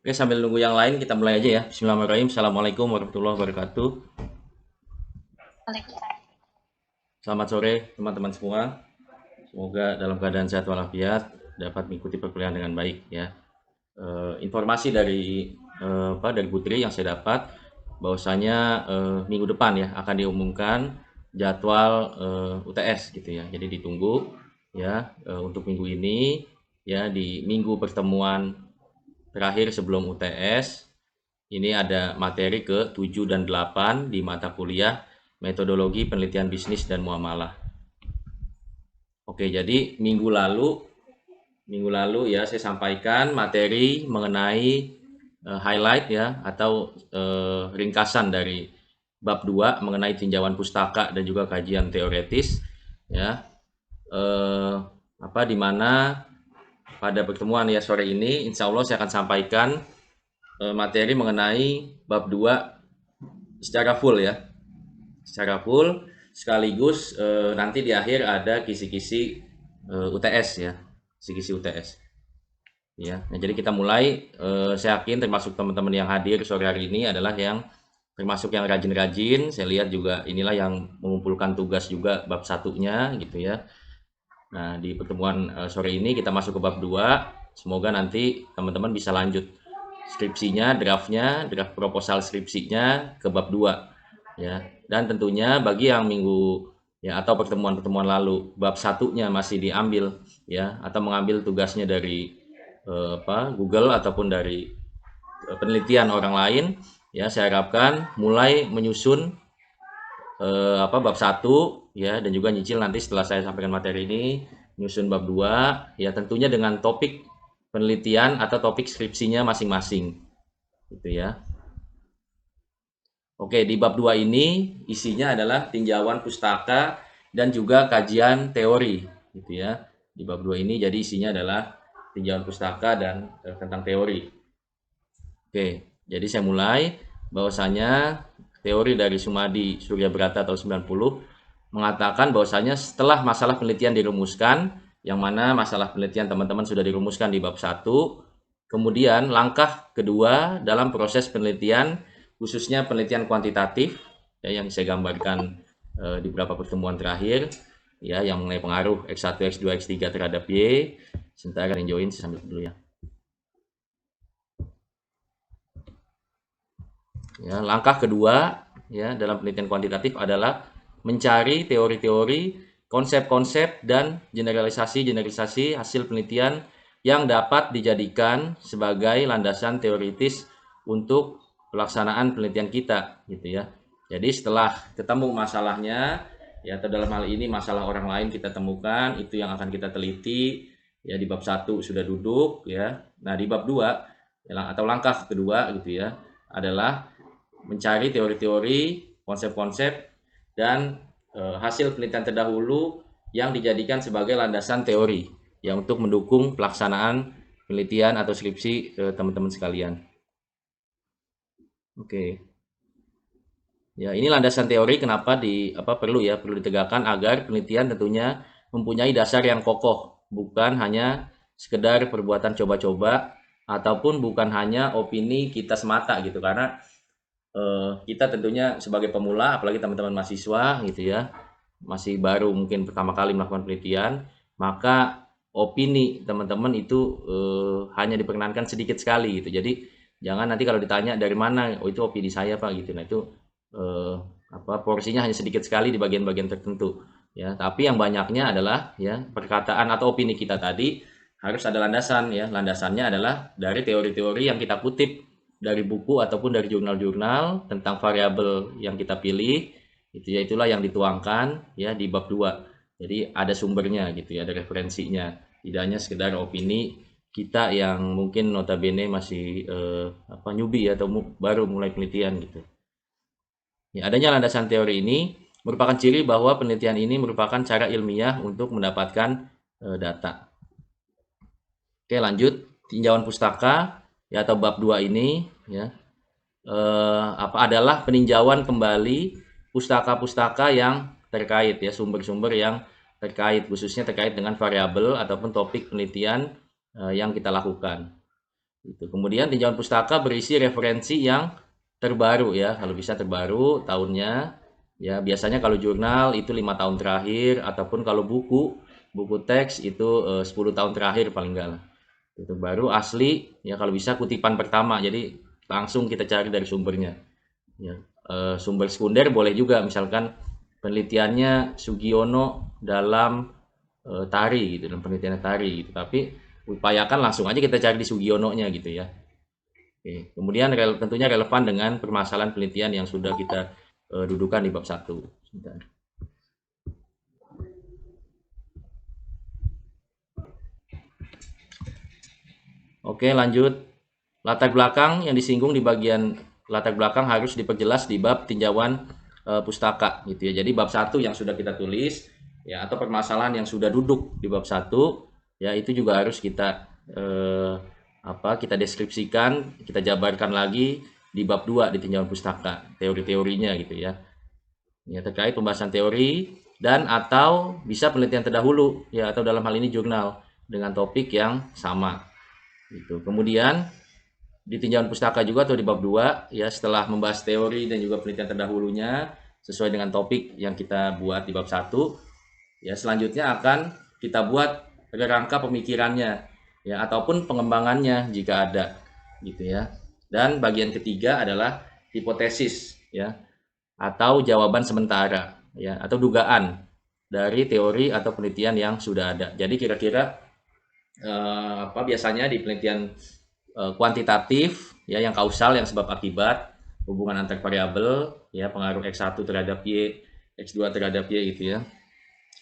Oke, sambil nunggu yang lain kita mulai aja ya. Bismillahirrahmanirrahim. Assalamualaikum warahmatullahi wabarakatuh. Waalaikumsalam. Selamat sore teman-teman semua. Semoga dalam keadaan sehat walafiat dapat mengikuti perkuliahan dengan baik ya. Informasi dari Putri yang saya dapat bahwasanya minggu depan ya akan diumumkan jadwal UTS gitu ya. Jadi ditunggu ya untuk minggu ini ya di minggu pertemuan terakhir sebelum UTS. Ini ada materi ke-7 dan 8 di mata kuliah metodologi penelitian bisnis dan muamalah. Oke, jadi minggu lalu ya saya sampaikan materi mengenai highlight ya atau ringkasan dari bab 2 mengenai tinjauan pustaka dan juga kajian teoretis ya. Eh, di mana pada pertemuan ya sore ini insya Allah saya akan sampaikan materi mengenai bab 2 secara full ya, secara full sekaligus nanti di akhir ada kisi-kisi UTS ya, kisi-kisi UTS ya. Nah, jadi kita mulai, saya yakin termasuk teman-teman yang hadir sore hari ini adalah yang termasuk yang rajin-rajin. Saya lihat juga inilah yang mengumpulkan tugas juga bab satunya gitu ya. Nah, di pertemuan sore ini kita masuk ke bab 2. Semoga nanti teman-teman bisa lanjut skripsinya, draft proposal skripsinya ke bab 2 ya. Dan tentunya bagi yang minggu ya atau pertemuan-pertemuan lalu bab satunya masih diambil ya atau mengambil tugasnya dari Google ataupun dari penelitian orang lain ya, saya harapkan mulai menyusun bab satu ya dan juga nyicil nanti setelah saya sampaikan materi ini nyusun bab 2 ya, tentunya dengan topik penelitian atau topik skripsinya masing-masing gitu ya. Oke, di bab 2 ini isinya adalah tinjauan pustaka dan juga kajian teori gitu ya. Di bab 2 ini jadi isinya adalah tinjauan pustaka dan tentang teori. Oke, jadi saya mulai bahwasanya teori dari Sumadi Surya Brata tahun 90 mengatakan bahwasanya setelah masalah penelitian dirumuskan, yang mana masalah penelitian teman-teman sudah dirumuskan di bab 1, kemudian langkah kedua dalam proses penelitian khususnya penelitian kuantitatif ya, yang saya gambarkan di beberapa pertemuan terakhir ya, yang mengenai pengaruh X1, X2, X3 terhadap Y. Sebentar kalian join, saya sambil dulu ya. Ya, langkah kedua ya dalam penelitian kuantitatif adalah mencari teori-teori, konsep-konsep dan generalisasi-generalisasi hasil penelitian yang dapat dijadikan sebagai landasan teoritis untuk pelaksanaan penelitian kita gitu ya. Jadi setelah ketemu masalahnya ya atau dalam hal ini masalah orang lain kita temukan, itu yang akan kita teliti ya. Di bab 1 sudah duduk ya. Nah, di bab 2 ya, atau langkah kedua gitu ya adalah mencari teori-teori, konsep-konsep, dan hasil penelitian terdahulu yang dijadikan sebagai landasan teori yang untuk mendukung pelaksanaan penelitian atau skripsi teman-teman sekalian. Oke. Ya, ini landasan teori kenapa perlu ditegakkan agar penelitian tentunya mempunyai dasar yang kokoh, bukan hanya sekedar perbuatan coba-coba ataupun bukan hanya opini kita semata gitu. Karena kita tentunya sebagai pemula, apalagi teman-teman mahasiswa gitu ya, masih baru mungkin pertama kali melakukan penelitian, maka opini teman-teman itu hanya diperkenankan sedikit sekali gitu. Jadi jangan nanti kalau ditanya dari mana, oh itu opini saya Pak gitu. Nah itu eh, porsinya hanya sedikit sekali di bagian-bagian tertentu ya. Tapi yang banyaknya adalah ya perkataan atau opini kita tadi harus ada landasan ya. Landasannya adalah dari teori-teori yang kita kutip dari buku ataupun dari jurnal-jurnal tentang variabel yang kita pilih itu ya, itulah yang dituangkan ya di bab 2. Jadi ada sumbernya gitu ya, ada referensinya. Tidak hanya sekedar opini kita yang mungkin notabene masih newbie atau baru mulai penelitian gitu. Ya, adanya landasan teori ini merupakan ciri bahwa penelitian ini merupakan cara ilmiah untuk mendapatkan data. Oke, lanjut tinjauan pustaka ya atau bab 2 ini ya adalah peninjauan kembali pustaka-pustaka yang terkait ya, sumber-sumber yang terkait khususnya terkait dengan variabel ataupun topik penelitian yang kita lakukan. Itu. Kemudian tinjauan pustaka berisi referensi yang terbaru ya, kalau bisa terbaru tahunnya. Ya, biasanya kalau jurnal itu 5 tahun terakhir, ataupun kalau buku teks itu 10 tahun terakhir paling enggak lah. Itu baru asli ya, kalau bisa kutipan pertama. Jadi langsung kita cari dari sumbernya. Ya, sumber sekunder boleh juga, misalkan penelitiannya Sugiono dalam tari gitu, dalam penelitian tari gitu. Tapi upayakan langsung aja kita cari di Sugiono-nya gitu ya. Oke. Kemudian tentunya relevan dengan permasalahan penelitian yang sudah kita dudukan di bab 1. Sebentar. Oke, lanjut. Latar belakang yang disinggung di bagian latar belakang harus diperjelas di bab tinjauan pustaka gitu ya. Jadi bab 1 yang sudah kita tulis ya, atau permasalahan yang sudah duduk di bab 1 ya, itu juga harus kita kita deskripsikan, kita jabarkan lagi di bab 2 di tinjauan pustaka, teori-teorinya gitu ya. Ya, terkait pembahasan teori dan atau bisa penelitian terdahulu ya, atau dalam hal ini jurnal dengan topik yang sama gitu. Kemudian di tinjauan pustaka juga atau di bab 2 ya, setelah membahas teori dan juga penelitian terdahulunya sesuai dengan topik yang kita buat di bab 1 ya, selanjutnya akan kita buat rangka pemikirannya ya, ataupun pengembangannya jika ada gitu ya. Dan bagian ketiga adalah hipotesis ya, atau jawaban sementara ya, atau dugaan dari teori atau penelitian yang sudah ada. Jadi kira-kira biasanya di penelitian kuantitatif ya, yang kausal, yang sebab akibat, hubungan antar variabel ya, pengaruh X1 terhadap Y, X2 terhadap Y gitu ya.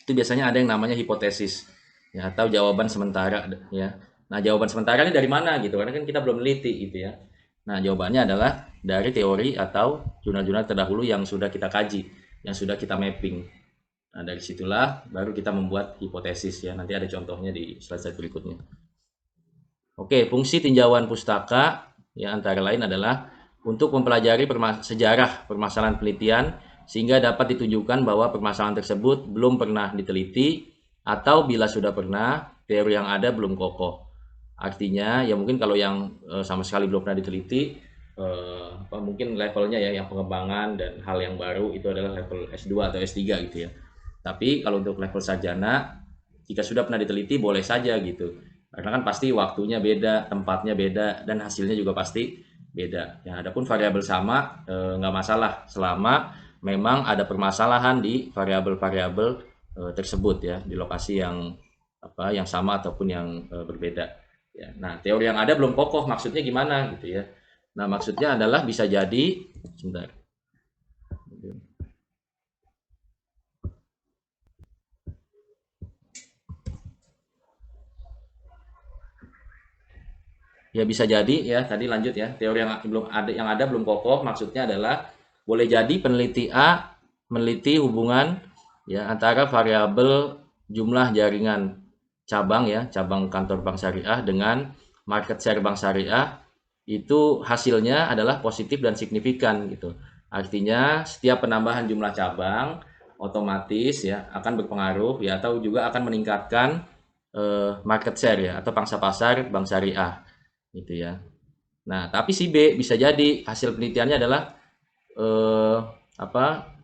Itu biasanya ada yang namanya hipotesis ya, atau jawaban sementara ya. Nah, jawaban sementara ini dari mana gitu? Karena kan kita belum meneliti gitu ya. Nah, jawabannya adalah dari teori atau jurnal-jurnal terdahulu yang sudah kita kaji, yang sudah kita mapping. Nah, dari situlah baru kita membuat hipotesis ya. Nanti ada contohnya di slide-slide berikutnya. Oke, fungsi tinjauan pustaka ya antara lain adalah untuk mempelajari sejarah permasalahan penelitian sehingga dapat ditunjukkan bahwa permasalahan tersebut belum pernah diteliti, atau bila sudah pernah, teori yang ada belum kokoh. Artinya ya, mungkin kalau yang sama sekali belum pernah diteliti, mungkin levelnya ya, yang pengembangan dan hal yang baru itu adalah level S2 atau S3 gitu ya. Tapi kalau untuk level sarjana, jika sudah pernah diteliti boleh saja gitu. Karena kan pasti waktunya beda, tempatnya beda, dan hasilnya juga pasti beda. Ya, adapun variabel sama nggak masalah selama memang ada permasalahan di variabel-variabel tersebut ya, di lokasi yang yang sama ataupun yang berbeda. Ya, nah, teori yang ada belum kokoh, maksudnya gimana gitu ya? Nah, maksudnya adalah bisa jadi, sebentar. Ya, bisa jadi ya, tadi lanjut ya, teori yang ada belum kokoh, maksudnya adalah boleh jadi peneliti A meneliti hubungan ya antara variabel jumlah jaringan cabang ya, cabang kantor bank syariah dengan market share bank syariah, itu hasilnya adalah positif dan signifikan gitu. Artinya setiap penambahan jumlah cabang otomatis ya akan berpengaruh ya, atau juga akan meningkatkan market share ya, atau pangsa pasar bank syariah gitu ya. Nah, tapi si B bisa jadi hasil penelitiannya adalah eh, apa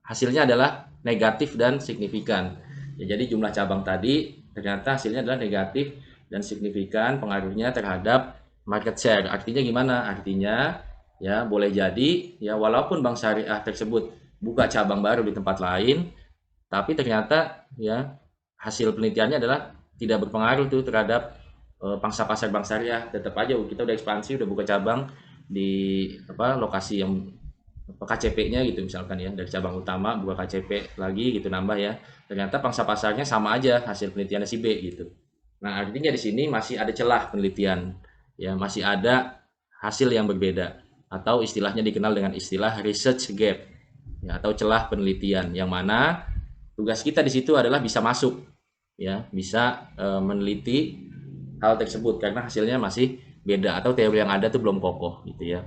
hasilnya adalah negatif dan signifikan. Ya, jadi jumlah cabang tadi ternyata hasilnya adalah negatif dan signifikan pengaruhnya terhadap market share. Artinya gimana? Artinya ya boleh jadi ya, walaupun bank syariah tersebut buka cabang baru di tempat lain, tapi ternyata ya hasil penelitiannya adalah tidak berpengaruh tuh terhadap pangsa pasar bank syariah. Tetap aja kita udah ekspansi, udah buka cabang di lokasi yang KCP-nya gitu misalkan ya, dari cabang utama buka KCP lagi gitu, nambah ya, ternyata pangsa pasarnya sama aja hasil penelitiannya si B gitu. Nah, artinya di sini masih ada celah penelitian ya, masih ada hasil yang berbeda, atau istilahnya dikenal dengan istilah research gap ya, atau celah penelitian, yang mana tugas kita di situ adalah bisa masuk ya, bisa meneliti hal tersebut karena hasilnya masih beda atau teori yang ada tuh belum kokoh gitu ya.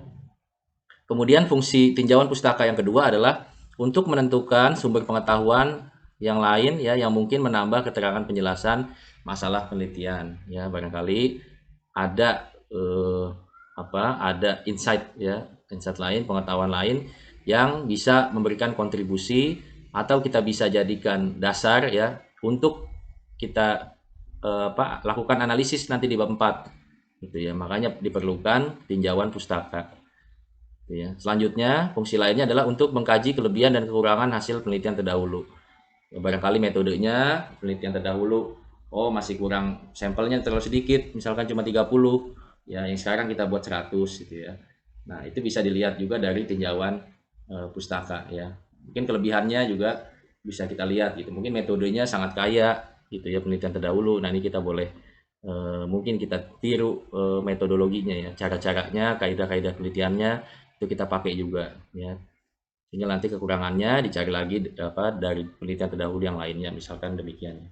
Kemudian fungsi tinjauan pustaka yang kedua adalah untuk menentukan sumber pengetahuan yang lain ya, yang mungkin menambah keterangan penjelasan masalah penelitian ya. Barangkali ada eh, ada insight ya, insight lain, pengetahuan lain yang bisa memberikan kontribusi atau kita bisa jadikan dasar ya untuk kita lakukan analisis nanti di bab 4 gitu ya. Makanya diperlukan tinjauan pustaka. Gitu ya. Selanjutnya, fungsi lainnya adalah untuk mengkaji kelebihan dan kekurangan hasil penelitian terdahulu. Ya, barangkali metodenya penelitian terdahulu, oh masih kurang, sampelnya terlalu sedikit, misalkan cuma 30, ya yang sekarang kita buat 100 gitu ya. Nah, itu bisa dilihat juga dari tinjauan pustaka ya. Mungkin kelebihannya juga bisa kita lihat gitu. Mungkin metodenya sangat kaya gitu ya, penelitian terdahulu. Nah, ini kita boleh mungkin kita tiru metodologinya ya, cara-caranya, kaidah-kaidah penelitiannya itu kita pakai juga ya. Sehingga nanti kekurangannya dicari lagi dari penelitian terdahulu yang lainnya, misalkan demikian.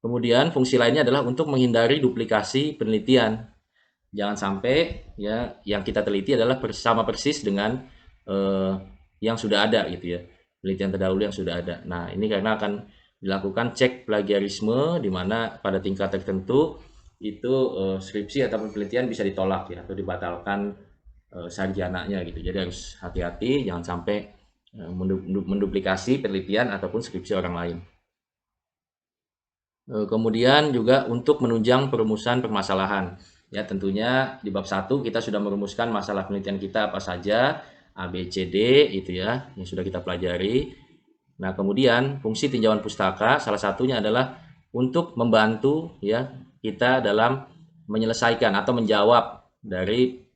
Kemudian fungsi lainnya adalah untuk menghindari duplikasi penelitian. Jangan sampai ya yang kita teliti adalah sama persis dengan eh, yang sudah ada gitu ya, penelitian terdahulu yang sudah ada. Nah, ini karena akan dilakukan cek plagiarisme di mana pada tingkat tertentu itu skripsi ataupun penelitian bisa ditolak ya atau dibatalkan sarjananya gitu. Jadi harus hati-hati jangan sampai menduplikasi penelitian ataupun skripsi orang lain. Kemudian juga untuk menunjang perumusan permasalahan. Ya, tentunya di bab 1 kita sudah merumuskan masalah penelitian kita apa saja, A, B, C, D itu ya, yang sudah kita pelajari. Nah, kemudian fungsi tinjauan pustaka salah satunya adalah untuk membantu ya kita dalam menyelesaikan atau menjawab dari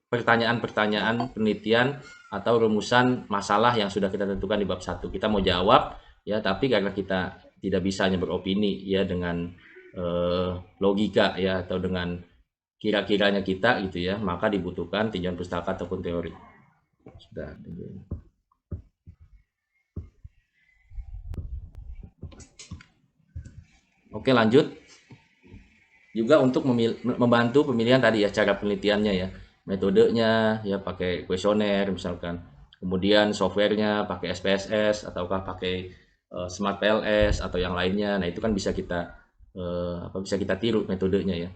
pertanyaan-pertanyaan penelitian atau rumusan masalah yang sudah kita tentukan di bab 1. Kita mau jawab ya, tapi karena kita tidak bisa hanya beropini ya dengan logika ya atau dengan kira-kiranya kita gitu ya, maka dibutuhkan tinjauan pustaka ataupun teori. Sudah. Oke, lanjut. Juga untuk membantu pemilihan tadi ya, cara penelitiannya ya, metodenya ya pakai kuesioner misalkan, kemudian softwarenya pakai SPSS ataukah pakai Smart PLS atau yang lainnya. Nah, itu kan bisa kita bisa kita tiru metodenya ya.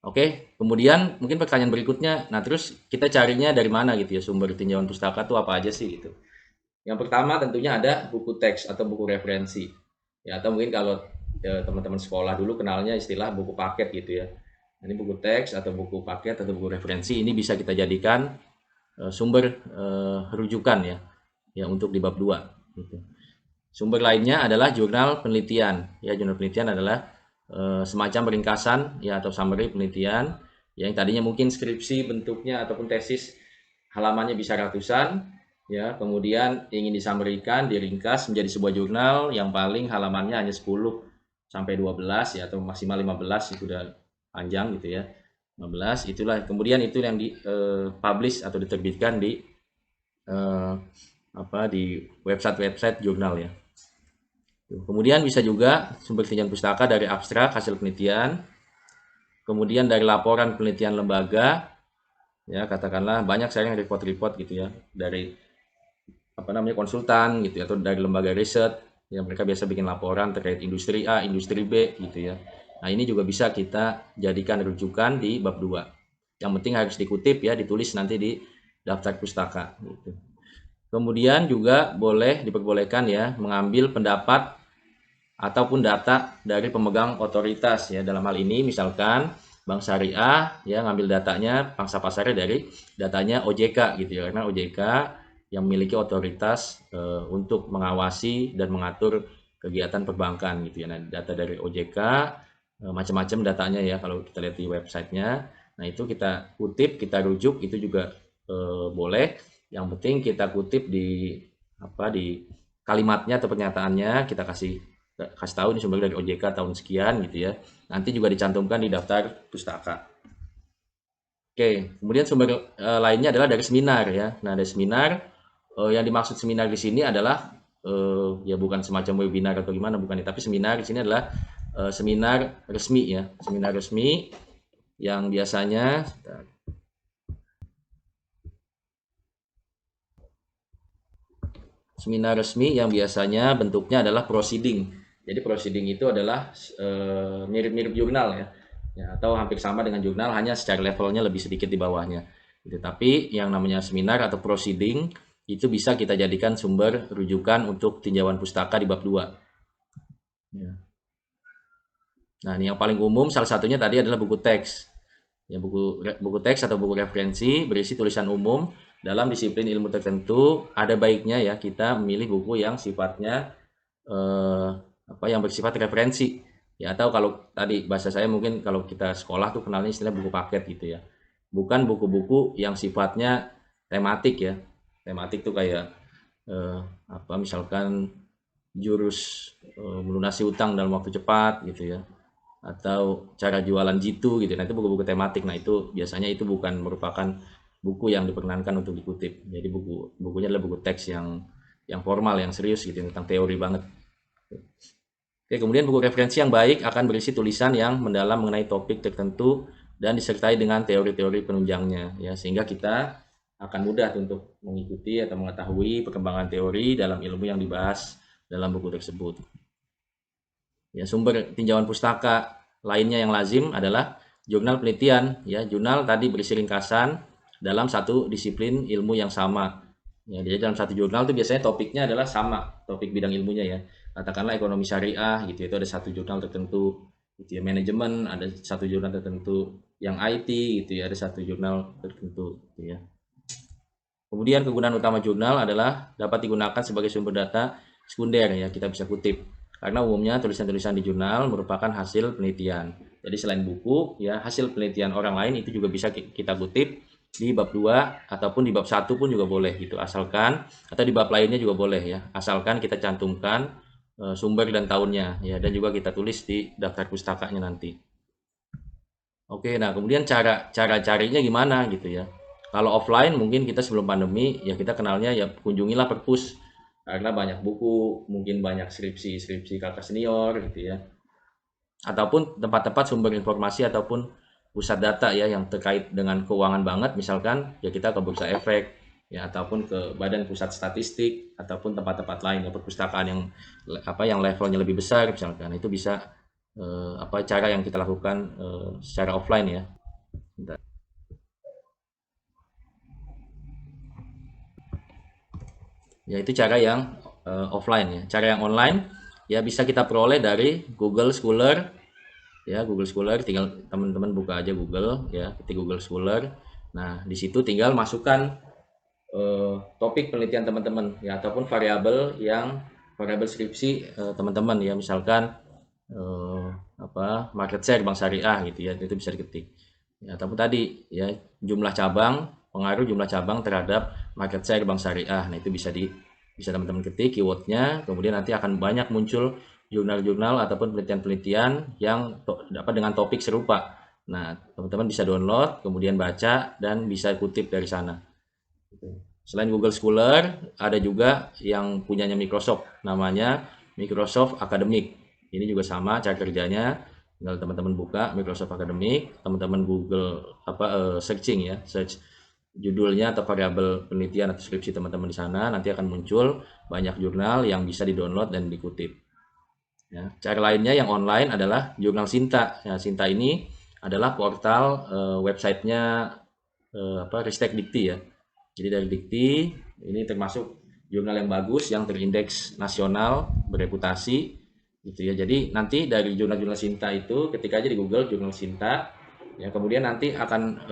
Oke, kemudian mungkin pertanyaan berikutnya, nah terus kita carinya dari mana gitu ya, sumber tinjauan pustaka tuh apa aja sih gitu. Yang pertama tentunya ada buku teks atau buku referensi. Ya, atau mungkin kalau teman-teman sekolah dulu kenalnya istilah buku paket gitu ya. Ini buku teks atau buku paket atau buku referensi ini bisa kita jadikan sumber rujukan ya. Ya untuk di bab 2 gitu. Sumber lainnya adalah jurnal penelitian. Ya, jurnal penelitian adalah semacam ringkasan ya atau summary penelitian yang tadinya mungkin skripsi bentuknya ataupun tesis halamannya bisa ratusan ya, kemudian ingin disampaikan diringkas menjadi sebuah jurnal yang paling halamannya hanya 10 sampai 12 ya atau maksimal 15 itu udah panjang gitu ya. 15 itulah kemudian itu yang di publish atau diterbitkan di di website jurnal ya. Kemudian bisa juga sumber tinjauan pustaka dari abstrak hasil penelitian, kemudian dari laporan penelitian lembaga, ya katakanlah banyak sekarang report-report gitu ya dari konsultan gitu ya, atau dari lembaga riset yang mereka biasa bikin laporan terkait industri A, industri B gitu ya. Nah, ini juga bisa kita jadikan rujukan di bab 2. Yang penting harus dikutip ya, ditulis nanti di daftar pustaka gitu. Kemudian juga diperbolehkan ya mengambil pendapat ataupun data dari pemegang otoritas ya. Dalam hal ini misalkan Bank Syariah ya ngambil datanya pangsa pasarnya dari datanya OJK gitu ya. Karena OJK yang memiliki otoritas untuk mengawasi dan mengatur kegiatan perbankan gitu ya. Nah, data dari OJK macam-macam datanya ya kalau kita lihat di websitenya. Nah, itu kita kutip, kita rujuk itu juga boleh. Yang penting kita kutip di kalimatnya atau pernyataannya kita kasih tahu ini sumber dari OJK tahun sekian gitu ya. Nanti juga dicantumkan di daftar pustaka. Oke, kemudian sumber lainnya adalah dari seminar ya. Nah, dari seminar yang dimaksud seminar di sini adalah ya bukan semacam webinar atau gimana, bukan, tapi seminar di sini adalah seminar resmi ya. Seminar resmi yang biasanya bentuknya adalah proceeding. Jadi proceeding itu adalah mirip-mirip jurnal ya. ya, atau hampir sama dengan jurnal, hanya secara levelnya lebih sedikit di bawahnya gitu. Tapi yang namanya seminar atau proceeding itu bisa kita jadikan sumber rujukan untuk tinjauan pustaka di bab 2 ya. Nah, ini yang paling umum salah satunya tadi adalah buku teks. Ya, buku teks atau buku referensi berisi tulisan umum dalam disiplin ilmu tertentu. Ada baiknya ya kita memilih buku yang sifatnya eh, yang bersifat referensi ya, atau kalau tadi bahasa saya mungkin kalau kita sekolah tuh kenalnya istilah buku paket gitu ya. Bukan buku-buku yang sifatnya tematik ya. Tematik tuh kayak misalkan jurus melunasi utang dalam waktu cepat gitu ya, atau cara jualan jitu gitu. Nah, itu buku-buku tematik. Nah, itu biasanya itu bukan merupakan buku yang diperkenankan untuk dikutip. Jadi bukunya adalah buku teks yang formal, yang serius gitu, tentang teori banget. Oke, kemudian buku referensi yang baik akan berisi tulisan yang mendalam mengenai topik tertentu dan disertai dengan teori-teori penunjangnya ya, sehingga kita akan mudah untuk mengikuti atau mengetahui perkembangan teori dalam ilmu yang dibahas dalam buku tersebut. Ya, sumber tinjauan pustaka lainnya yang lazim adalah jurnal penelitian ya. Jurnal tadi berisi ringkasan dalam satu disiplin ilmu yang sama. Ya, jadi dalam satu jurnal itu biasanya topiknya adalah sama, topik bidang ilmunya ya. Katakanlah ekonomi syariah gitu, itu ada satu jurnal tertentu. Gitu ya, manajemen ada satu jurnal tertentu, yang IT gitu ya, ada satu jurnal tertentu gitu ya. Kemudian kegunaan utama jurnal adalah dapat digunakan sebagai sumber data sekunder ya, kita bisa kutip. Karena umumnya tulisan-tulisan di jurnal merupakan hasil penelitian. Jadi selain buku ya, hasil penelitian orang lain itu juga bisa kita kutip di bab 2 ataupun di bab 1 pun juga boleh gitu, asalkan, atau di bab lainnya juga boleh ya, asalkan kita cantumkan sumber dan tahunnya ya, dan juga kita tulis di daftar pustakanya nanti. Oke, nah kemudian cara cara carinya gimana gitu ya. Kalau offline mungkin kita sebelum pandemi ya kita kenalnya ya kunjungilah perpus, karena banyak buku, mungkin banyak skripsi kakak senior gitu ya. Ataupun tempat-tempat sumber informasi ataupun pusat data ya yang terkait dengan keuangan banget, misalkan ya kita ke Bursa Efek ya, ataupun ke Badan Pusat Statistik, ataupun tempat-tempat lain ya, perpustakaan yang levelnya lebih besar misalkan, itu bisa cara yang kita lakukan secara offline ya. Ya, itu cara yang offline ya. Cara yang online ya bisa kita peroleh dari Google Scholar ya. Google Scholar tinggal teman-teman buka aja Google ya, ketik Google Scholar. Nah, di situ tinggal masukkan topik penelitian teman-teman ya, ataupun variabel skripsi teman-teman ya, misalkan eh, market share bank syariah gitu ya, itu bisa diketik ya, ataupun tadi ya jumlah cabang, pengaruh jumlah cabang terhadap market share bank syariah. Nah, itu bisa teman-teman ketik keywordnya, kemudian nanti akan banyak muncul jurnal-jurnal ataupun penelitian-penelitian yang dengan topik serupa. Nah, teman-teman bisa download, kemudian baca dan bisa kutip dari sana. Selain Google Scholar, ada juga yang punyanya Microsoft, namanya Microsoft Academic. Ini juga sama cara kerjanya, tinggal teman-teman buka Microsoft Academic, teman-teman Google searching ya, search judulnya atau variabel penelitian atau skripsi teman-teman di sana, nanti akan muncul banyak jurnal yang bisa di-download dan dikutip. Ya, cara lainnya yang online adalah jurnal Sinta. Ya, Sinta ini adalah portal websitenya Ristek Dikti ya. Jadi dari Dikti ini termasuk jurnal yang bagus, yang terindeks nasional, bereputasi gitu ya. Jadi nanti dari jurnal-jurnal Sinta itu ketika aja di Google jurnal Sinta ya, kemudian nanti akan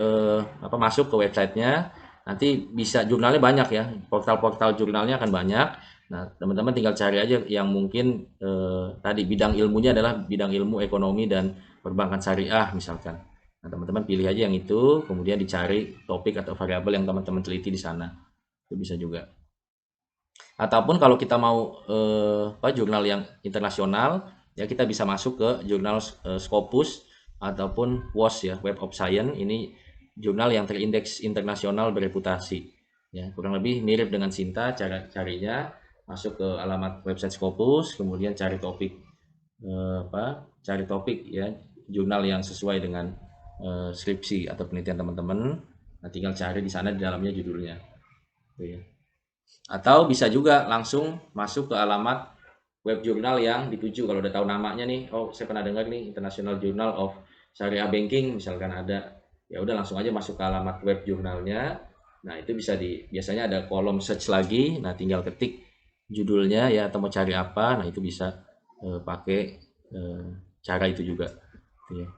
masuk ke websitenya, nanti bisa jurnalnya banyak ya, portal-portal jurnalnya akan banyak. Nah, teman-teman tinggal cari aja yang mungkin tadi bidang ilmunya adalah bidang ilmu ekonomi dan perbankan syariah misalkan. Nah, teman-teman pilih aja yang itu, kemudian dicari topik atau variabel yang teman-teman teliti di sana. Itu bisa juga. Ataupun kalau kita mau jurnal yang internasional, ya kita bisa masuk ke jurnal Scopus ataupun WOS ya, Web of Science. Ini jurnal yang terindeks internasional bereputasi. Ya, kurang lebih mirip dengan Sinta cara carinya. Masuk ke alamat website Scopus, kemudian cari topik cari topik ya, jurnal yang sesuai dengan skripsi atau penelitian teman-teman. Nah, tinggal cari di sana di dalamnya judulnya. Gitu ya. Atau bisa juga langsung masuk ke alamat web jurnal yang dituju. Kalau udah tahu namanya nih, oh saya pernah dengar nih International Journal of syariah banking misalkan ada, ya udah langsung aja masuk ke alamat web jurnalnya. Nah, itu bisa biasanya ada kolom search lagi. Nah, tinggal ketik judulnya ya atau mau cari apa. Nah, itu bisa pakai cara itu juga. Ya.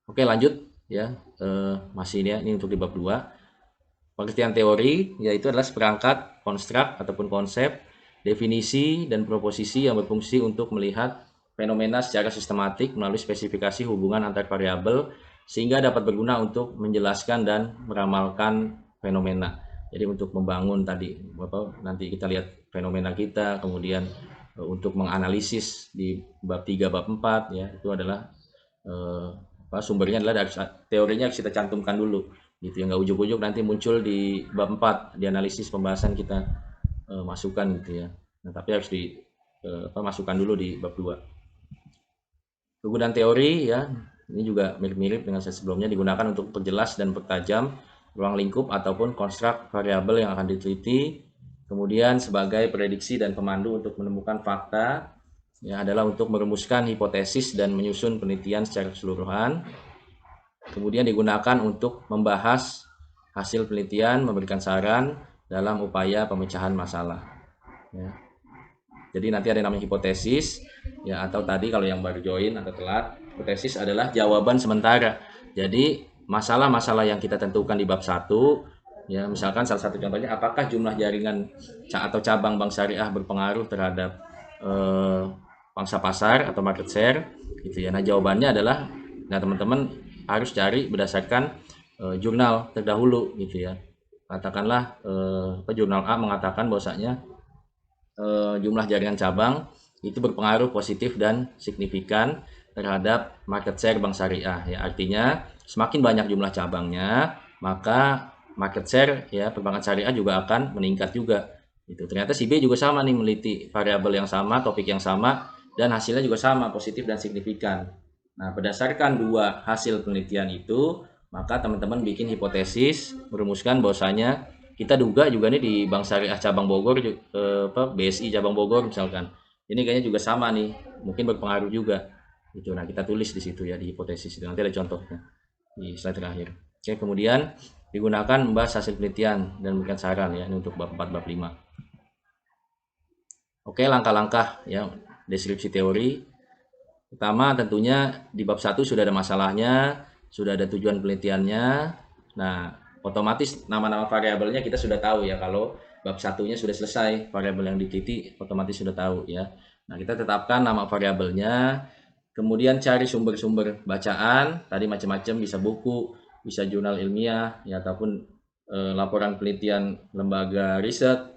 Oke, lanjut ya. Masih ini untuk di bab 2. Pengertian teori yaitu adalah seperangkat konstruk ataupun konsep, definisi dan proposisi yang berfungsi untuk melihat fenomena secara sistematik melalui spesifikasi hubungan antar variabel sehingga dapat berguna untuk menjelaskan dan meramalkan fenomena. Jadi untuk membangun tadi nanti kita lihat fenomena kita, kemudian untuk menganalisis di bab 3 bab 4 ya, itu adalah sumbernya adalah dari teorinya kita cantumkan dulu gitu ya, nggak ujuk-ujuk nanti muncul di bab 4 di analisis pembahasan kita masukkan gitu ya. Nah, tapi harus masukkan dulu di bab 2. Kegunaan teori ya, ini juga mirip-mirip dengan saya sebelumnya, digunakan untuk perjelas dan pertajam ruang lingkup ataupun konstruk variabel yang akan diteliti. Kemudian sebagai prediksi dan pemandu untuk menemukan fakta ya, adalah untuk merumuskan hipotesis dan menyusun penelitian secara keseluruhan. Kemudian digunakan untuk membahas hasil penelitian, memberikan saran dalam upaya pemecahan masalah. Ya. Jadi nanti ada yang namanya hipotesis, ya atau tadi kalau yang baru join atau telat, hipotesis adalah jawaban sementara. Jadi masalah-masalah yang kita tentukan di bab 1, ya misalkan salah satu contohnya, apakah jumlah jaringan atau cabang bank syariah berpengaruh terhadap pangsa pasar atau market share, gitu ya. Nah jawabannya adalah, nah teman-teman harus cari berdasarkan jurnal terdahulu gitu ya. Katakanlah jurnal A mengatakan bahwasanya jumlah jaringan cabang itu berpengaruh positif dan signifikan terhadap market share bank syariah ya. Artinya semakin banyak jumlah cabangnya, maka market share ya perbankan syariah juga akan meningkat juga. Itu ternyata si B juga sama nih, meliti variabel yang sama, topik yang sama, dan hasilnya juga sama, positif dan signifikan. Nah, berdasarkan dua hasil penelitian itu, maka teman-teman bikin hipotesis, merumuskan bahwasanya kita duga juga nih di Bank Syariah cabang Bogor, BSI cabang Bogor misalkan, ini kayaknya juga sama nih, mungkin berpengaruh juga. Gitu. Nah, kita tulis di situ ya di hipotesis itu. Nanti ada contohnya di slide terakhir. Oke, kemudian digunakan membahas hasil penelitian dan memberikan saran ya, ini untuk bab 4 bab 5. Oke, langkah-langkah ya deskripsi teori. Pertama tentunya di bab 1 sudah ada masalahnya, sudah ada tujuan penelitiannya. Nah, otomatis nama-nama variabelnya kita sudah tahu ya, kalau bab 1-nya sudah selesai, variabel yang diteliti otomatis sudah tahu ya. Nah, kita tetapkan nama variabelnya, kemudian cari sumber-sumber bacaan, tadi macam-macam, bisa buku, bisa jurnal ilmiah ya, ataupun laporan penelitian lembaga riset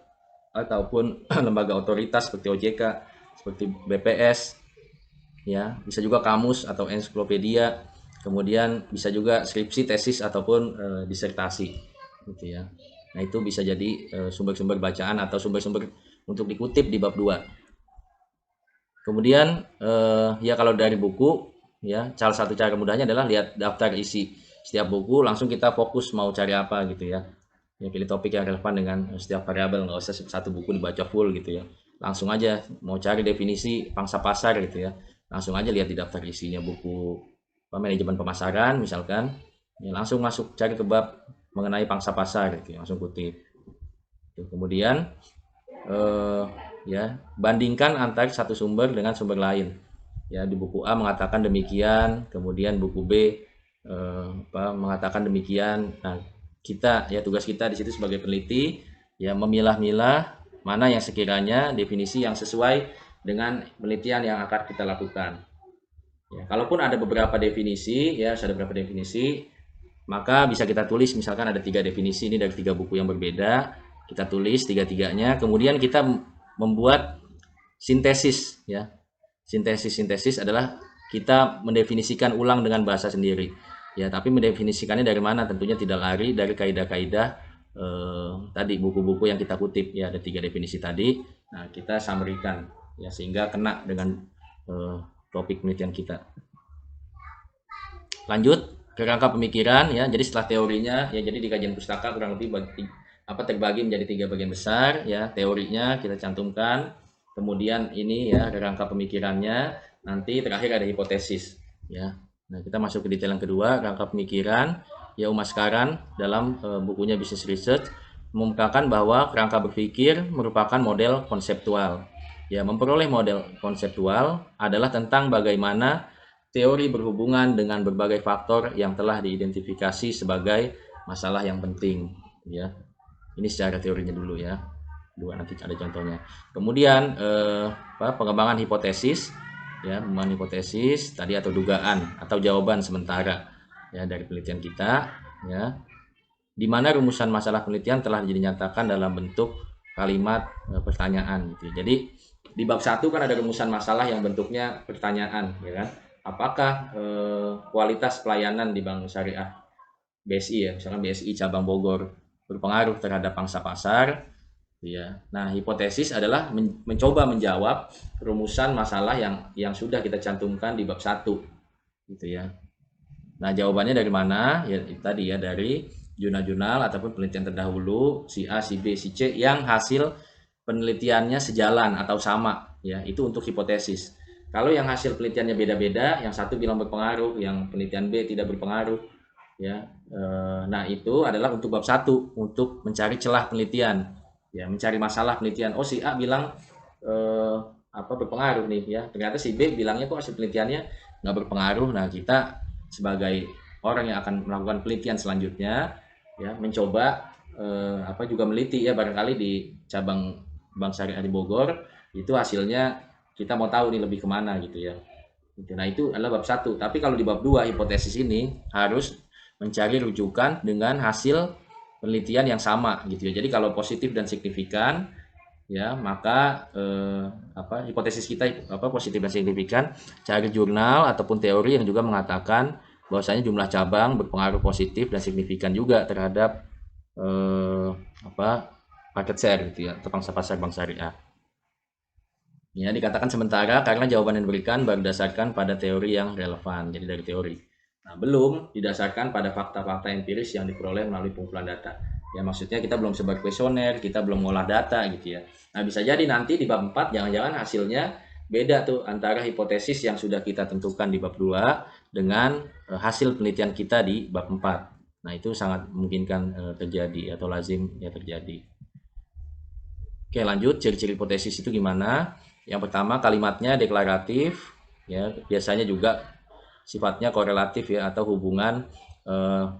ataupun lembaga otoritas seperti OJK, seperti BPS. Ya, bisa juga kamus atau ensiklopedia, kemudian bisa juga skripsi, tesis ataupun disertasi gitu ya. Nah, itu bisa jadi sumber-sumber bacaan atau sumber-sumber untuk dikutip di bab 2. Kemudian ya kalau dari buku ya, salah satu cara mudahnya adalah lihat daftar isi setiap buku, langsung kita fokus mau cari apa gitu ya. Ya, pilih topik yang relevan dengan setiap variabel, nggak usah satu buku dibaca full gitu ya. Langsung aja mau cari definisi pangsa pasar gitu ya, langsung aja lihat di daftar isinya buku manajemen pemasaran misalkan ya, langsung masuk cari ke bab mengenai pangsa pasar gitu ya, langsung kutip. Kemudian ya bandingkan antar satu sumber dengan sumber lain ya. Di buku A mengatakan demikian, kemudian buku B mengatakan demikian. Nah, kita ya, tugas kita di situ sebagai peneliti ya memilah-milah mana yang sekiranya definisi yang sesuai dengan penelitian yang akan kita lakukan. Ya, kalaupun ada beberapa definisi ya, ada beberapa definisi, maka bisa kita tulis, misalkan ada 3 definisi ini dari 3 buku yang berbeda, kita tulis 3-tiganya, kemudian kita membuat sintesis ya. Sintesis adalah kita mendefinisikan ulang dengan bahasa sendiri. Ya, tapi mendefinisikannya dari mana? Tentunya tidak lari dari kaidah-kaidah tadi buku-buku yang kita kutip ya, ada 3 definisi tadi. Nah, kita summary-kan ya sehingga kena dengan topik penelitian kita. Lanjut ke rangka pemikiran ya. Jadi setelah teorinya ya, jadi di kajian pustaka kurang lebih terbagi menjadi 3 bagian besar ya. Teorinya kita cantumkan, kemudian ini ya rangka pemikirannya, nanti terakhir ada hipotesis. ya. Nah, kita masuk ke detail yang kedua, rangka pemikiran. Ya, Umas Karan dalam bukunya Business Research mengungkapkan bahwa kerangka berpikir merupakan model konseptual. Ya, memperoleh model konseptual adalah tentang bagaimana teori berhubungan dengan berbagai faktor yang telah diidentifikasi sebagai masalah yang penting. Ya, ini secara teorinya dulu ya. Dua nanti ada contohnya. Kemudian pengembangan hipotesis, ya, pengembangan hipotesis tadi atau dugaan atau jawaban sementara ya dari penelitian kita, ya, di mana rumusan masalah penelitian telah dinyatakan dalam bentuk kalimat pertanyaan gitu. Jadi di bab 1 kan ada rumusan masalah yang bentuknya pertanyaan, ya kan? Apakah kualitas pelayanan di Bank Syariah BSI, ya, misalkan BSI cabang Bogor berpengaruh terhadap pangsa pasar, ya. Nah, hipotesis adalah mencoba menjawab rumusan masalah yang sudah kita cantumkan di bab 1 gitu ya. Nah, jawabannya dari mana? Ya tadi ya, dari jurnal-jurnal ataupun penelitian terdahulu si A, si B, si C yang hasil penelitiannya sejalan atau sama, ya. Itu untuk hipotesis. Kalau yang hasil penelitiannya beda-beda, yang satu bilang berpengaruh, yang penelitian B tidak berpengaruh, ya. Nah, itu adalah untuk bab 1, untuk mencari celah penelitian, ya, mencari masalah penelitian. Oh, si A bilang berpengaruh nih, ya, ternyata si B bilangnya kok hasil penelitiannya nggak berpengaruh. Nah, kita sebagai orang yang akan melakukan penelitian selanjutnya, ya, mencoba juga meliti, ya, barangkali di cabang Bank Syariah di Bogor itu hasilnya kita mau tahu nih lebih kemana gitu ya. Nah, itu adalah bab 1. Tapi kalau di bab 2 hipotesis ini harus mencari rujukan dengan hasil penelitian yang sama gitu ya. Jadi kalau positif dan signifikan, ya, maka hipotesis kita positif dan signifikan, cari jurnal ataupun teori yang juga mengatakan bahwasanya jumlah cabang berpengaruh positif dan signifikan juga terhadap market share gitu ya, atau pangsa pasar Bank Syariah. Ya, dikatakan sementara karena jawaban yang diberikan baru berdasarkan pada teori yang relevan, jadi dari teori. Nah, belum didasarkan pada fakta-fakta empiris yang diperoleh melalui pengumpulan data. Ya, maksudnya kita belum sebar kuesioner, kita belum ngolah data gitu ya. Nah, bisa jadi nanti di bab 4 jangan-jangan hasilnya beda tuh antara hipotesis yang sudah kita tentukan di bab 2 dengan hasil penelitian kita di bab 4. Nah, itu sangat memungkinkan terjadi atau lazim ya terjadi. Oke, lanjut, ciri-ciri hipotesis itu gimana? Yang pertama, kalimatnya deklaratif, ya, biasanya juga sifatnya korelatif ya, atau hubungan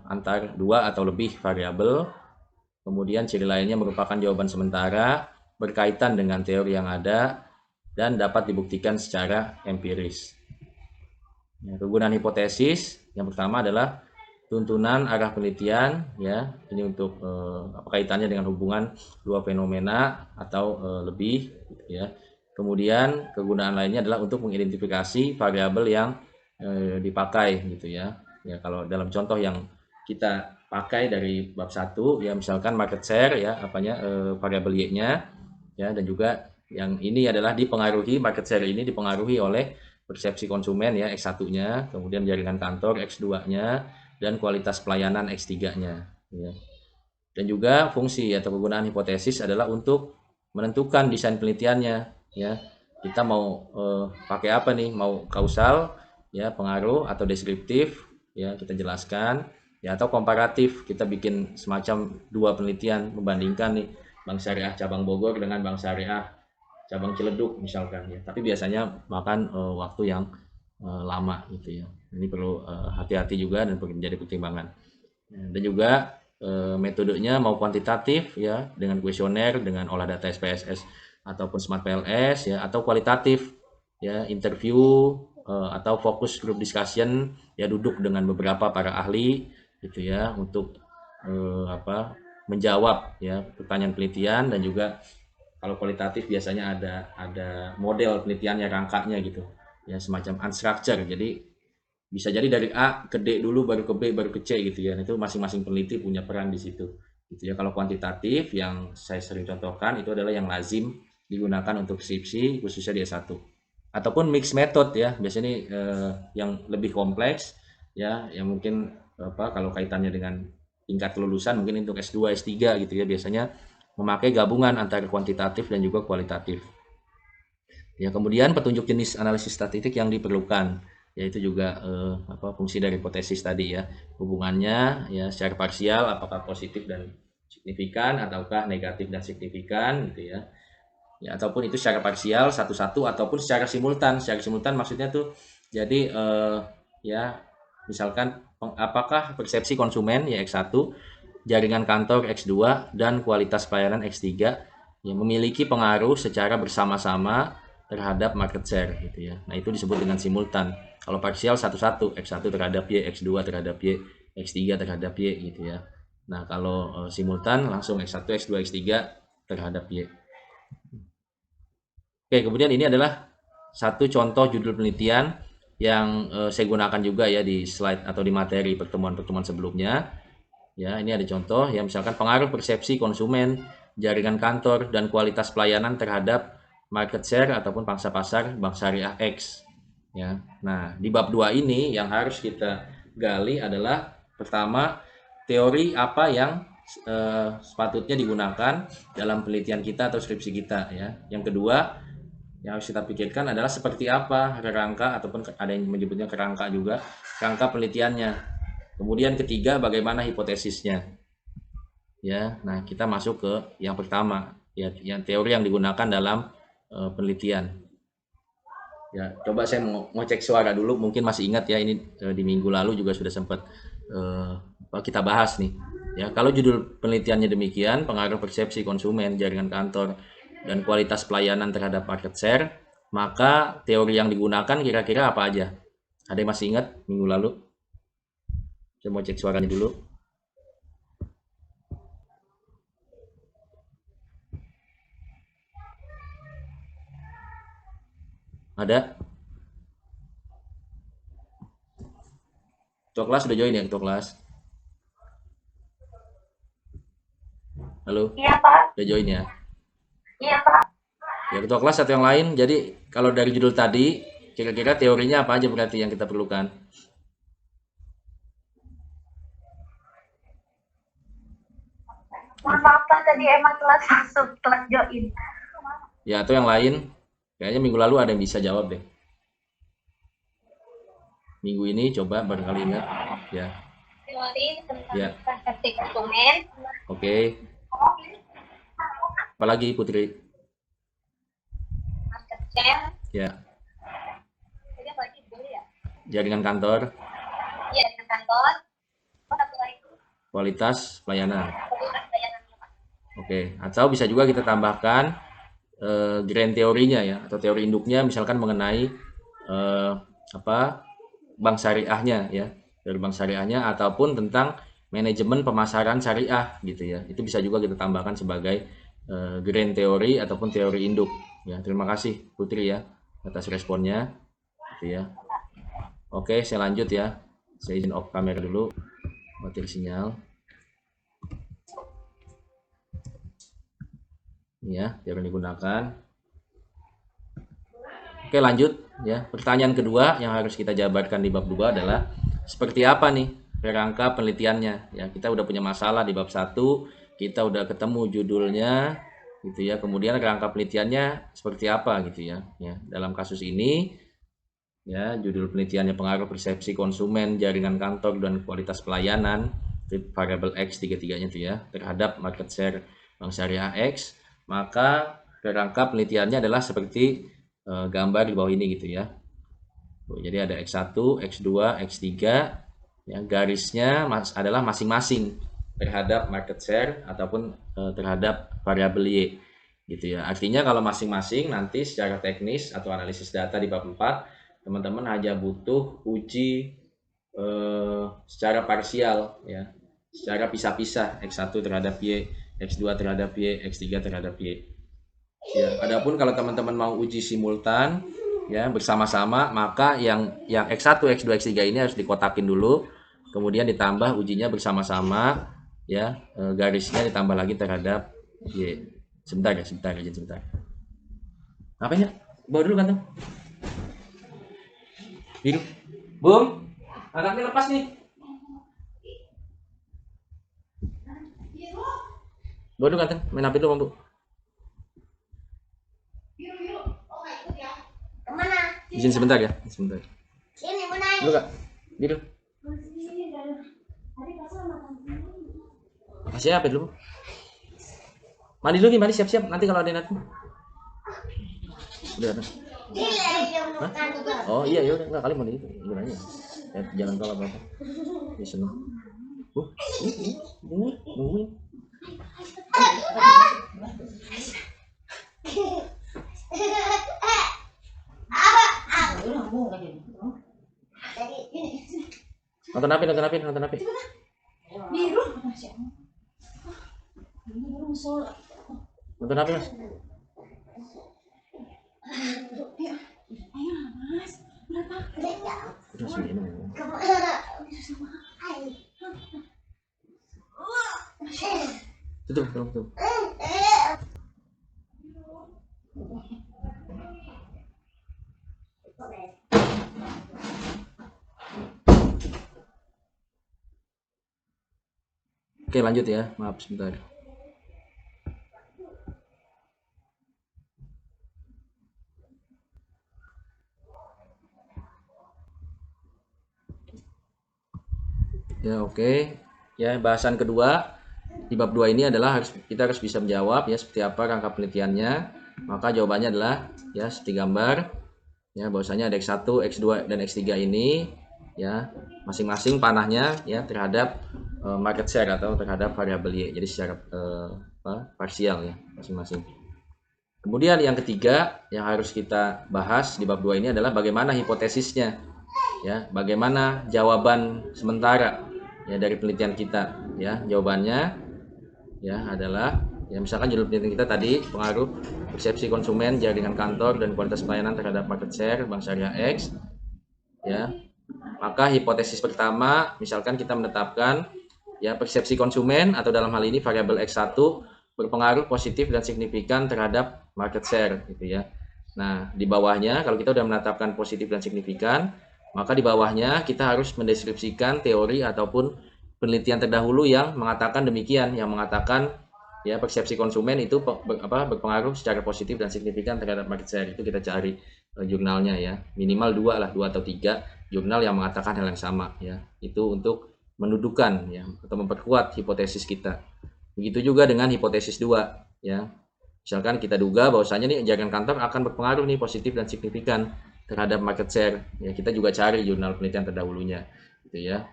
antar dua atau lebih variabel. Kemudian ciri lainnya merupakan jawaban sementara, berkaitan dengan teori yang ada, dan dapat dibuktikan secara empiris. Ya, kegunaan hipotesis yang pertama adalah tuntunan arah penelitian, ya. Ini untuk kaitannya dengan hubungan dua fenomena atau lebih gitu ya. Kemudian kegunaan lainnya adalah untuk mengidentifikasi variabel yang dipakai gitu ya. Ya, kalau dalam contoh yang kita pakai dari bab 1 ya, misalkan market share ya, variabel Y-nya ya, dan juga yang ini adalah dipengaruhi, market share ini dipengaruhi oleh persepsi konsumen ya, X1-nya, kemudian jaringan kantor X2-nya, dan kualitas pelayanan X3-nya ya. Dan juga fungsi atau kegunaan hipotesis adalah untuk menentukan desain penelitiannya ya. Kita mau pakai apa nih? Mau kausal ya, pengaruh, atau deskriptif ya, kita jelaskan ya, atau komparatif, kita bikin semacam dua penelitian membandingkan nih Bank Syariah cabang Bogor dengan Bank Syariah cabang Ciledug misalkan ya. Tapi biasanya makan waktu yang lama gitu ya. Ini perlu hati-hati juga dan perlu menjadi pertimbangan. Dan juga metodenya mau kuantitatif ya, dengan kuesioner, dengan olah data SPSS ataupun Smart PLS ya, atau kualitatif ya, interview atau fokus group discussion ya, duduk dengan beberapa para ahli gitu ya, untuk menjawab ya pertanyaan penelitian. Dan juga kalau kualitatif biasanya ada model penelitiannya, rangkanya gitu ya, semacam unstructured. Jadi bisa jadi dari A ke D dulu, baru ke B, baru ke C gitu ya. Itu masing-masing peneliti punya peran di situ gitu ya. Kalau kuantitatif yang saya sering contohkan itu adalah yang lazim digunakan untuk skripsi khususnya di S1, ataupun mixed method ya, biasanya yang lebih kompleks ya, yang mungkin kalau kaitannya dengan tingkat kelulusan mungkin untuk S2, S3 gitu ya, biasanya memakai gabungan antara kuantitatif dan juga kualitatif. Ya, kemudian petunjuk jenis analisis statistik yang diperlukan. yaitu juga fungsi dari hipotesis tadi ya, hubungannya ya secara parsial apakah positif dan signifikan ataukah negatif dan signifikan gitu ya. Ya, ataupun itu secara parsial satu-satu ataupun secara simultan. Secara simultan maksudnya tuh jadi ya misalkan apakah persepsi konsumen ya X1, jaringan kantor X2 dan kualitas pelayanan X3 yang memiliki pengaruh secara bersama-sama terhadap market share gitu ya. Nah, itu disebut dengan simultan. Kalau parsial satu-satu, X1 terhadap Y, X2 terhadap Y, X3 terhadap Y gitu ya. Nah, kalau simultan langsung X1, X2, X3 terhadap Y. Oke, kemudian ini adalah satu contoh judul penelitian yang saya gunakan juga ya di slide atau di materi pertemuan-pertemuan sebelumnya. Ya, ini ada contoh ya, misalkan pengaruh persepsi konsumen, jaringan kantor, dan kualitas pelayanan terhadap market share ataupun pangsa pasar bank syariah X. Ya, nah di bab 2 ini yang harus kita gali adalah pertama, teori apa yang sepatutnya digunakan dalam penelitian kita atau skripsi kita ya. Yang kedua, yang harus kita pikirkan adalah seperti apa kerangka ataupun ada yang menyebutnya kerangka juga, kerangka penelitiannya. Kemudian ketiga, bagaimana hipotesisnya. Ya, nah kita masuk ke yang pertama, ya, yang teori yang digunakan dalam penelitian. Ya, coba saya mau cek suara dulu, mungkin masih ingat ya ini di minggu lalu juga sudah sempat kita bahas nih. Ya, kalau judul penelitiannya demikian, pengaruh persepsi konsumen, jaringan kantor, dan kualitas pelayanan terhadap market share, maka teori yang digunakan kira-kira apa aja? Ada yang masih ingat minggu lalu? Saya mau cek suaranya dulu. Ada? Ketua kelas sudah join ya, ketua kelas? Halo? Iya, Pak. Sudah join ya? Iya, Pak. Ya, ketua kelas atau yang lain. Jadi kalau dari judul tadi, kira-kira teorinya apa aja berarti yang kita perlukan? Mohon maaf, Pak. Tadi emang telat masuk, telat join. Ya, atau yang lain? Kayaknya minggu lalu ada yang bisa jawab deh. Minggu ini coba barangkali ingat. Ya. Teori tentang Ya. persepsi konsumen. Oke. Apalagi Putri? Market share. Ya. Jadi apa lagi dulu ya? Jaringan kantor, Iya, dengan kantor. Oh, satu lagi. kualitas pelayanan. Kualitas pelayanan. Oke. Atau bisa juga kita tambahkan grand teorinya ya, atau teori induknya misalkan mengenai bank syariahnya ya, dari bank syariahnya ataupun tentang manajemen pemasaran syariah gitu ya. Itu bisa juga kita tambahkan sebagai grand teori ataupun teori induk ya. Terima kasih Putri ya atas responnya gitu ya. Oke, saya lanjut ya. Saya izin off kamera dulu, mati sinyal. Ya, teori digunakan. Oke, lanjut ya. Pertanyaan kedua yang harus kita jabarkan di bab 2 adalah seperti apa nih kerangka penelitiannya ya. Kita udah punya masalah di bab 1, kita udah ketemu judulnya gitu ya. Kemudian kerangka penelitiannya seperti apa gitu ya. Ya, dalam kasus ini ya, judul penelitiannya pengaruh persepsi konsumen, jaringan kantor, dan kualitas pelayanan variabel X tiga-tiganya itu ya terhadap market share bank syariah X. Maka kerangka penelitiannya adalah seperti gambar di bawah ini gitu ya. Jadi ada X1, X2, X3 ya, garisnya adalah masing-masing terhadap market share ataupun terhadap variabel Y gitu ya. Artinya kalau masing-masing nanti secara teknis atau analisis data di bab 4 teman-teman hanya butuh uji secara parsial ya, secara pisah-pisah X1 terhadap Y, X2 terhadap Y, X3 terhadap Y. Ya, adapun kalau teman-teman mau uji simultan ya bersama-sama, maka yang X1, X2, X3 ini harus dikotakin dulu, kemudian ditambah ujinya bersama-sama ya, garisnya ditambah lagi terhadap Y. Sebentar ya, sebentar. Apanya? Bawa dulu kan tuh. Biru. Bum, anaknya lepas nih. Bawa dulu kan tuh, main HP dulu, Bu. Izin sebentar ya, sebentar. Ini Dulu Kak. Dulu. Kasih apa dulu? Mandi dulu, mandi siap-siap. Nanti kalau ada yang datang. Udah. Hah? Oh iya ya udah, enggak kali mandi itu. Gimana ya? Jangan kalau apa-apa. Ya seneng. Nungguin. Nonton apa? Biru. Nonton apa Mas? Ayo Mas. Berapa? Udah sini emang. Tutup. Oke lanjut ya, maaf sebentar. Ya oke. Ya bahasan kedua di bab 2 ini adalah kita harus bisa menjawab ya seperti apa rangka penelitiannya. Maka jawabannya adalah ya seperti gambar ya bahwasanya ada X1, X2 dan X3 ini ya masing-masing panahnya ya terhadap market share atau terhadap variabel Y. Jadi secara parsial ya masing-masing. Kemudian yang ketiga yang harus kita bahas di bab 2 ini adalah bagaimana hipotesisnya. Ya, bagaimana jawaban sementara ya dari penelitian kita ya. Jawabannya ya adalah ya misalkan judul penelitian kita tadi pengaruh persepsi konsumen, jaringan kantor dan kualitas pelayanan terhadap market share Bank Syariah X ya. Maka hipotesis pertama misalkan kita menetapkan ya persepsi konsumen atau dalam hal ini variabel X1 berpengaruh positif dan signifikan terhadap market share gitu ya. Nah, di bawahnya kalau kita sudah menetapkan positif dan signifikan, maka di bawahnya kita harus mendeskripsikan teori ataupun penelitian terdahulu yang mengatakan demikian, yang mengatakan ya persepsi konsumen itu berpengaruh secara positif dan signifikan terhadap market share. Itu kita cari jurnalnya ya, minimal 2 atau 3 jurnal yang mengatakan hal yang sama ya. Itu untuk mendudukan ya atau memperkuat hipotesis kita. Begitu juga dengan hipotesis 2 ya. Misalkan kita duga bahwasanya nih jaringan kantor akan berpengaruh nih positif dan signifikan terhadap market share ya, kita juga cari jurnal penelitian terdahulunya gitu ya.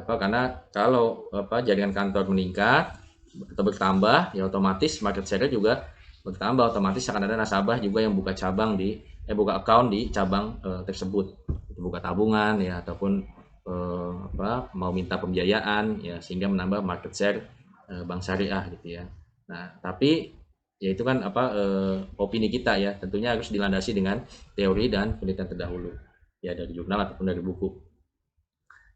Karena kalau jaringan kantor meningkat atau bertambah ya otomatis market share juga bertambah, otomatis akan ada nasabah juga yang buka account di cabang tersebut, buka tabungan ya ataupun mau minta pembiayaan ya sehingga menambah market share Bank Syariah gitu ya. Nah, tapi ya itu kan opini kita ya, tentunya harus dilandasi dengan teori dan penelitian terdahulu ya dari jurnal ataupun dari buku.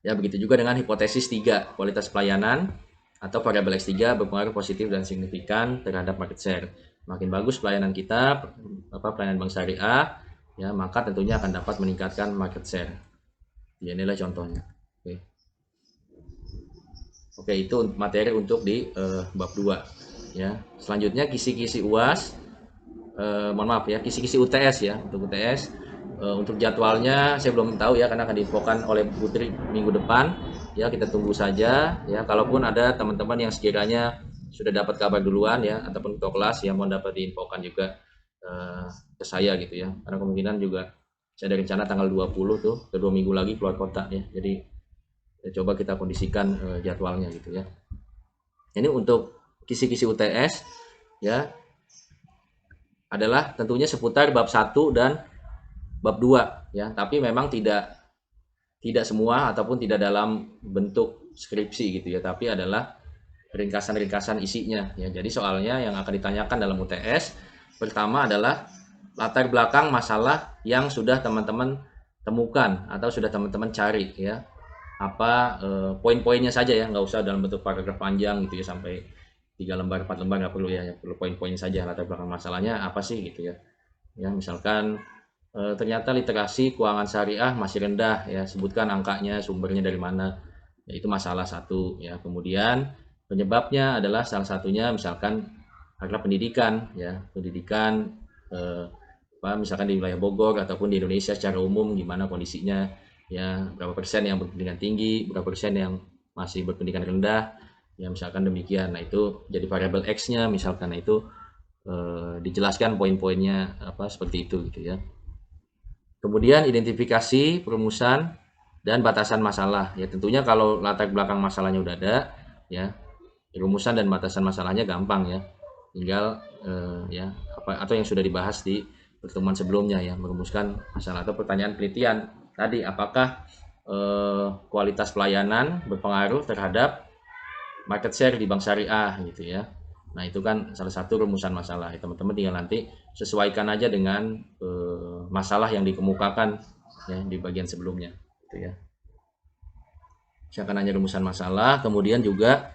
Ya begitu juga dengan hipotesis 3, kualitas pelayanan atau variabel X3 berpengaruh positif dan signifikan terhadap market share. Makin bagus pelayanan kita, pelayanan Bank Syariah ya, maka tentunya akan dapat meningkatkan market share. Ya, inilah contohnya. Oke, itu materi untuk di bab 2 ya. Selanjutnya kisi-kisi UAS. Mohon maaf ya, kisi-kisi UTS ya. Untuk UTS untuk jadwalnya saya belum tahu ya karena akan diinfokan oleh Putri minggu depan. Ya, kita tunggu saja ya. Kalaupun ada teman-teman yang sekiranya sudah dapat kabar duluan ya ataupun ketua kelas yang mau dapat diinfokan juga ke saya gitu ya. Karena kemungkinan juga saya ada rencana tanggal 20 tuh, 2 minggu lagi keluar kota ya. Jadi coba kita kondisikan jadwalnya gitu ya. Ini untuk kisi-kisi UTS ya adalah tentunya seputar bab 1 dan bab 2 ya, tapi memang tidak semua ataupun tidak dalam bentuk skripsi gitu ya, tapi adalah ringkasan-ringkasan isinya ya. Jadi soalnya yang akan ditanyakan dalam UTS pertama adalah latar belakang masalah yang sudah teman-teman temukan atau sudah teman-teman cari ya. Poin-poinnya saja ya, nggak usah dalam bentuk paragraf panjang gitu ya sampai 3 lembar 4 lembar, nggak perlu ya, perlu poin-poin saja latar belakang masalahnya apa sih gitu ya. Ya misalkan ternyata literasi keuangan syariah masih rendah ya, sebutkan angkanya, sumbernya dari mana ya, itu masalah satu ya. Kemudian penyebabnya adalah salah satunya misalkan karena pendidikan ya, misalkan di wilayah Bogor ataupun di Indonesia secara umum gimana kondisinya ya berapa persen yang berpendidikan tinggi, berapa persen yang masih berpendidikan rendah, ya misalkan demikian. Nah itu jadi variabel X-nya misalkan. Nah itu dijelaskan poin-poinnya apa seperti itu gitu ya. Kemudian identifikasi, perumusan, dan batasan masalah. Ya tentunya kalau latar belakang masalahnya udah ada, ya rumusan dan batasan masalahnya gampang ya. Tinggal ya apa atau yang sudah dibahas di pertemuan sebelumnya ya, merumuskan masalah atau pertanyaan penelitian tadi, apakah kualitas pelayanan berpengaruh terhadap market share di bank syariah gitu ya. Nah itu kan salah satu rumusan masalah. Ya, teman-teman tinggal nanti sesuaikan aja dengan masalah yang dikemukakan ya di bagian sebelumnya gitu ya. Misalkan hanya rumusan masalah, kemudian juga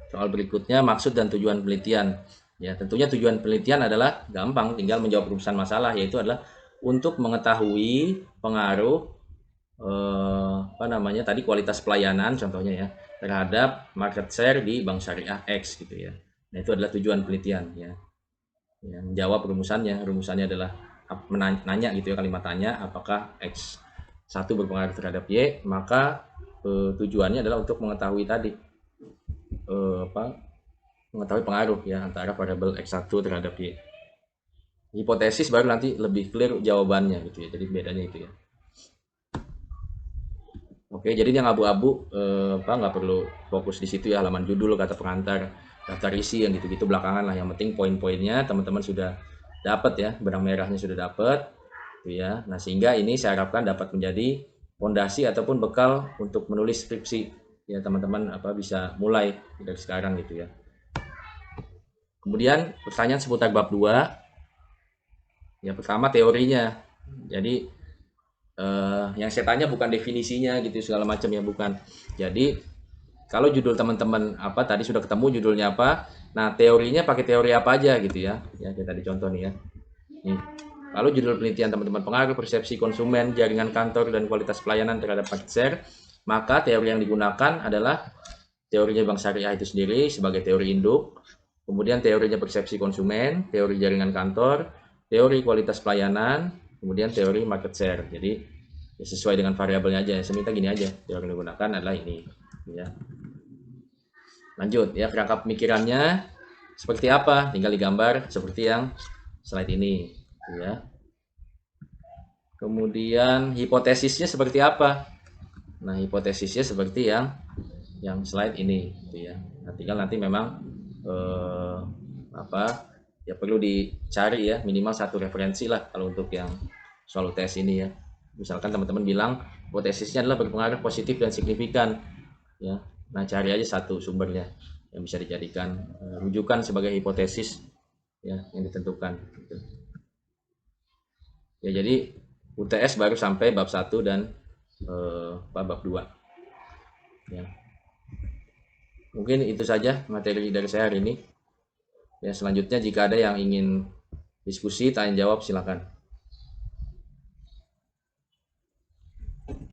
soal berikutnya maksud dan tujuan penelitian. Ya, tentunya tujuan penelitian adalah gampang, tinggal menjawab rumusan masalah, yaitu adalah untuk mengetahui pengaruh apa namanya tadi kualitas pelayanan contohnya ya terhadap market share di bank syariah X gitu ya. Nah, itu adalah tujuan penelitian ya. Ya, menjawab rumusannya adalah menanya gitu ya, kalimat tanya apakah X1 berpengaruh terhadap Y, maka tujuannya adalah untuk mengetahui tadi mengetahui pengaruh ya antara variabel X1 terhadap Y. Hipotesis baru nanti lebih clear jawabannya gitu ya. Jadi bedanya itu ya. Oke, jadi yang abu-abu nggak perlu fokus di situ ya, halaman judul, kata pengantar, daftar isi yang gitu-gitu belakangan lah. Yang penting poin-poinnya teman-teman sudah dapat ya, benang merahnya sudah dapat, gitu ya. Nah sehingga ini saya harapkan dapat menjadi fondasi ataupun bekal untuk menulis skripsi ya teman-teman bisa mulai dari sekarang gitu ya. Kemudian pertanyaan seputar bab 2. Ya pertama teorinya. Jadi yang saya tanya bukan definisinya gitu segala macam ya, bukan. Jadi kalau judul teman-teman tadi sudah ketemu judulnya apa, nah teorinya pakai teori apa aja gitu ya. Ya kita tadi contoh nih ya. Nih. Lalu judul penelitian teman-teman pengaruh persepsi konsumen, jaringan kantor dan kualitas pelayanan terhadap market share, maka teori yang digunakan adalah teorinya bank syariah itu sendiri sebagai teori induk, kemudian teorinya persepsi konsumen, teori jaringan kantor, teori kualitas pelayanan, kemudian teori market share. Jadi ya sesuai dengan variabelnya aja. Saya minta gini aja, teori yang digunakan adalah ini. Ya. Lanjut ya, kerangka pemikirannya seperti apa? Tinggal digambar seperti yang slide ini. Ya. Kemudian hipotesisnya seperti apa? Nah hipotesisnya seperti yang slide ini, gitu ya. Nah, tinggal nanti memang ya perlu dicari ya minimal satu referensi lah kalau untuk yang soal tes ini ya. Misalkan teman-teman bilang hipotesisnya adalah berpengaruh positif dan signifikan, ya. Nah cari aja satu sumbernya yang bisa dijadikan rujukan sebagai hipotesis ya yang ditentukan. Gitu. Ya jadi UTS baru sampai bab 1 dan bab 2. Ya. Mungkin itu saja materi dari saya hari ini. Ya, selanjutnya jika ada yang ingin diskusi, tanya jawab silakan.